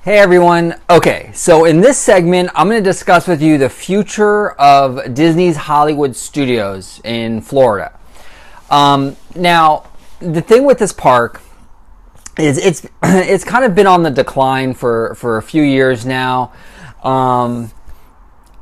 Hey everyone. Okay, so in this segment, I'm going to discuss with you the future of Disney's Hollywood Studios in Florida. Now, the thing with this park is it's kind of been on the decline for a few years now.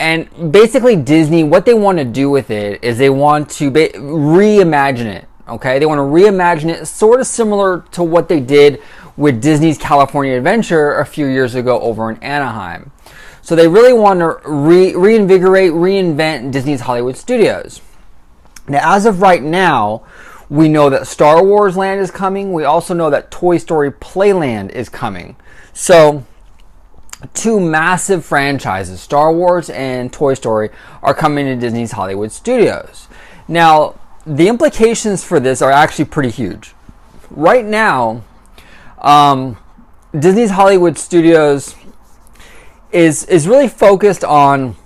And basically Disney, what they want to do with it is they want to reimagine it. Okay, they want to reimagine it sort of similar to what they did with Disney's California Adventure a few years ago over in Anaheim. So they really want to reinvigorate, reinvent Disney's Hollywood Studios. Now, as of right now, we know that Star Wars Land is coming. We also know that Toy Story Playland is coming. So two massive franchises, Star Wars and Toy Story, are coming to Disney's Hollywood Studios. Now, the implications for this are actually pretty huge. Right now, Disney's Hollywood Studios is really focused on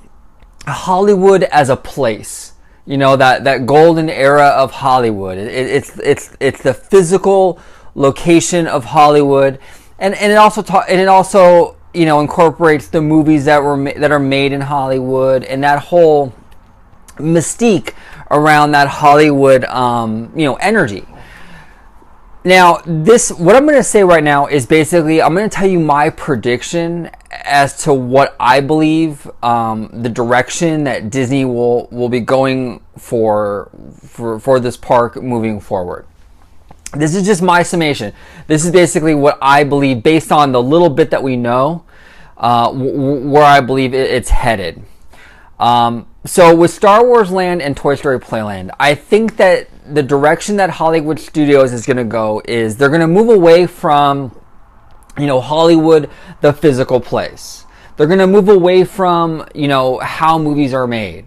Hollywood as a place. You know, that golden era of Hollywood. It's the physical location of Hollywood, and it also you know, incorporates the movies that are made in Hollywood and that whole mystique around that Hollywood energy. Now, what I'm going to say right now is basically I'm going to tell you my prediction as to what I believe the direction that Disney will be going for this park moving forward. This is just my summation. This is basically what I believe based on the little bit that we know, where I believe it's headed. So with Star Wars Land and Toy Story Playland, I think that the direction that Hollywood Studios is going to go is they're going to move away from, Hollywood, the physical place. They're going to move away from, how movies are made.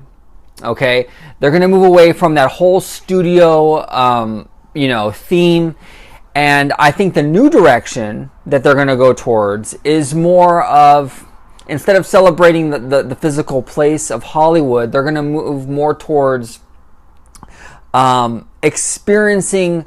Okay? They're going to move away from that whole studio, theme. And I think the new direction that they're going to go towards is more of, instead of celebrating the physical place of Hollywood, they're going to move more towards experiencing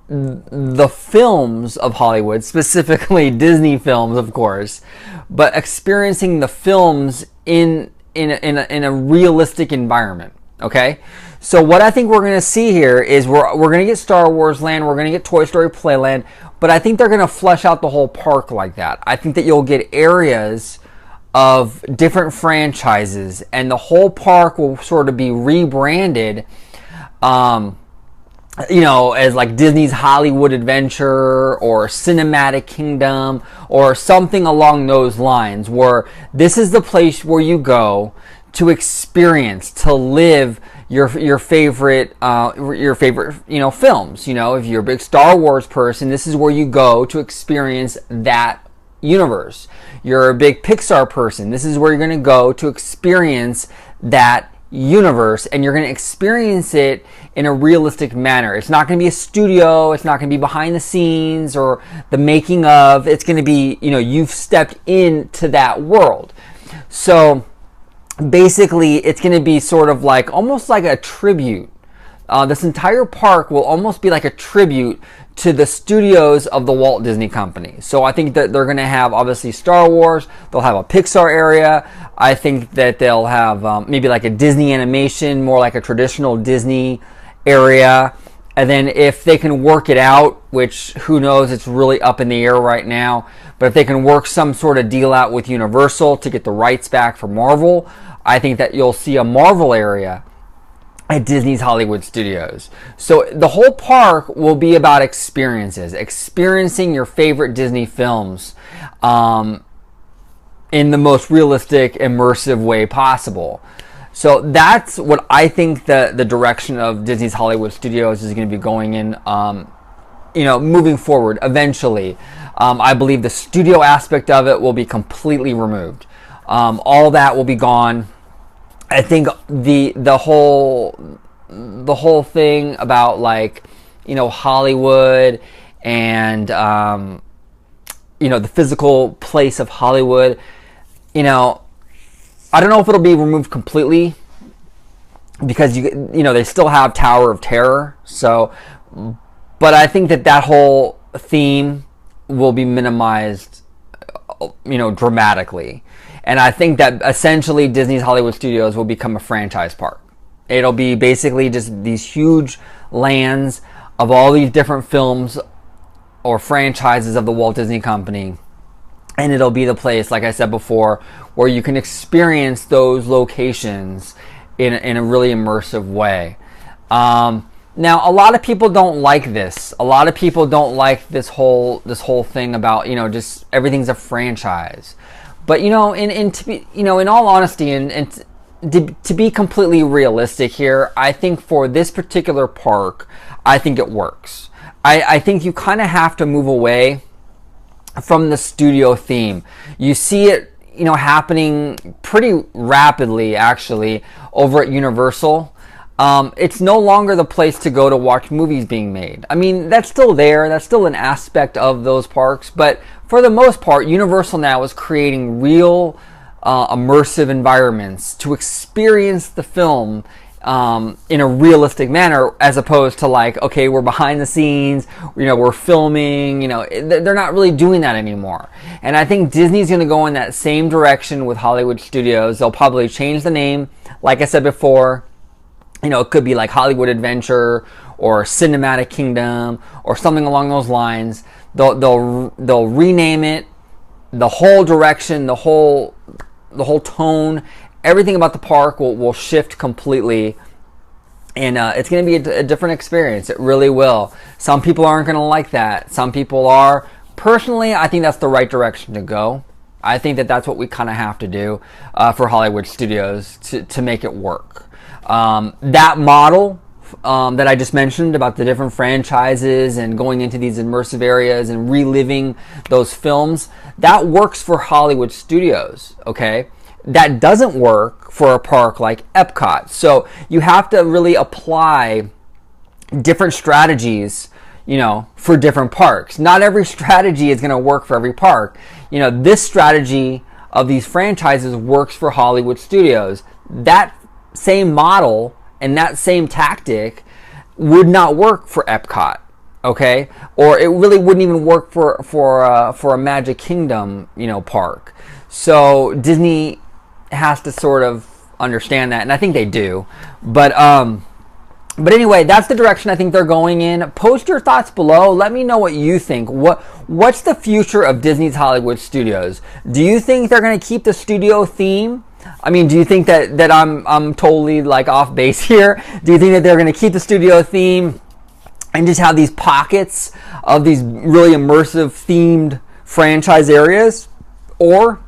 the films of Hollywood, specifically Disney films, of course, but experiencing the films in a realistic environment. Okay, so what I think we're going to see here is we're going to get Star Wars Land, we're going to get Toy Story Playland, but I think they're going to flesh out the whole park like that. I think that you'll get areas of different franchises, and the whole park will sort of be rebranded, as like Disney's Hollywood Adventure or Cinematic Kingdom or something along those lines, where this is the place where you go to experience, to live your favorite films. If you're a big Star Wars person, this is where you go to experience that universe. You're a big Pixar person, this is where you're going to go to experience that universe, and you're going to experience it in a realistic manner. It's not going to be a studio, it's not going to be behind the scenes or the making of. It's going to be, you've stepped into that world. So basically it's going to be sort of like almost like a tribute. This entire park will almost be like a tribute to the studios of the Walt Disney Company. So I think that they're going to have, obviously, Star Wars. They'll have a Pixar area. I think that they'll have maybe like a Disney animation, more like a traditional Disney area. And then if they can work it out, which who knows, it's really up in the air right now, but if they can work some sort of deal out with Universal to get the rights back for Marvel, I think that you'll see a Marvel area at Disney's Hollywood Studios. So the whole park will be about experiences, experiencing your favorite Disney films in the most realistic, immersive way possible. So that's what I think the direction of Disney's Hollywood Studios is going to be going in, moving forward eventually. I believe the studio aspect of it will be completely removed. All that will be gone. I think the whole thing about Hollywood and the physical place of Hollywood, I don't know if it'll be removed completely, because they still have Tower of Terror. So, but I think that whole theme will be minimized dramatically. And I think that essentially Disney's Hollywood Studios will become a franchise park. It'll be basically just these huge lands of all these different films or franchises of the Walt Disney Company. And it'll be the place, like I said before, where you can experience those locations in a really immersive way. Now, a lot of people don't like this. A lot of people don't like this whole thing about just everything's a franchise. But in all honesty, and to be completely realistic here, I think for this particular park, I think it works. I think you kind of have to move away from the studio theme. You see it, happening pretty rapidly, actually, over at Universal. It's no longer the place to go to watch movies being made. I mean, that's still there. That's still an aspect of those parks. But for the most part, Universal now is creating real immersive environments to experience the film in a realistic manner, as opposed to okay, we're behind the scenes, we're filming, they're not really doing that anymore. And I think Disney's going to go in that same direction with Hollywood Studios. They'll probably change the name, like I said before. It could be like Hollywood Adventure or Cinematic Kingdom or something along those lines. They'll rename it. The whole direction, the whole tone, everything about the park will shift completely, and it's going to be a different experience. It really will. Some people aren't going to like that. Some people are. Personally, I think that's the right direction to go. I think that's what we kind of have to do for Hollywood Studios to make it work. That model that I just mentioned about the different franchises and going into these immersive areas and reliving those films, that works for Hollywood Studios, okay? That doesn't work for a park like Epcot. So you have to really apply different strategies, for different parks. Not every strategy is going to work for every park. This strategy of these franchises works for Hollywood Studios. That same model and that same tactic would not work for Epcot, okay? Or it really wouldn't even work for a Magic Kingdom, park. So Disney has to sort of understand that, and I think they do. But anyway, that's the direction I think they're going in. Post your thoughts below. Let me know what you think. What's the future of Disney's Hollywood Studios? Do you think they're going to keep the studio theme? I mean, do you think that I'm totally off base here? Do you think that they're going to keep the studio theme and just have these pockets of these really immersive themed franchise areas? Or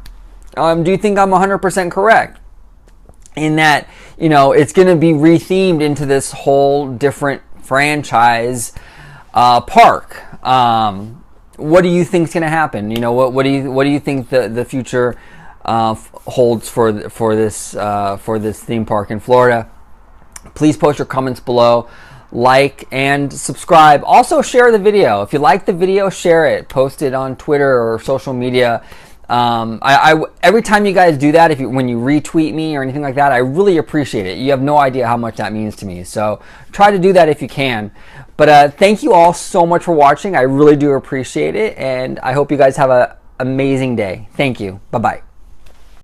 do you think I'm 100% correct in that, it's going to be rethemed into this whole different franchise park? What do you think is going to happen? What do you think the future holds for this theme park in Florida? Please post your comments below, like and subscribe. Also share the video. If you like the video, share it, post it on Twitter or social media. Every time you guys do that, when you retweet me or anything like that, I really appreciate it. You have no idea how much that means to me. So try to do that if you can. But thank you all so much for watching. I really do appreciate it, and I hope you guys have an amazing day. Thank you. Bye-bye.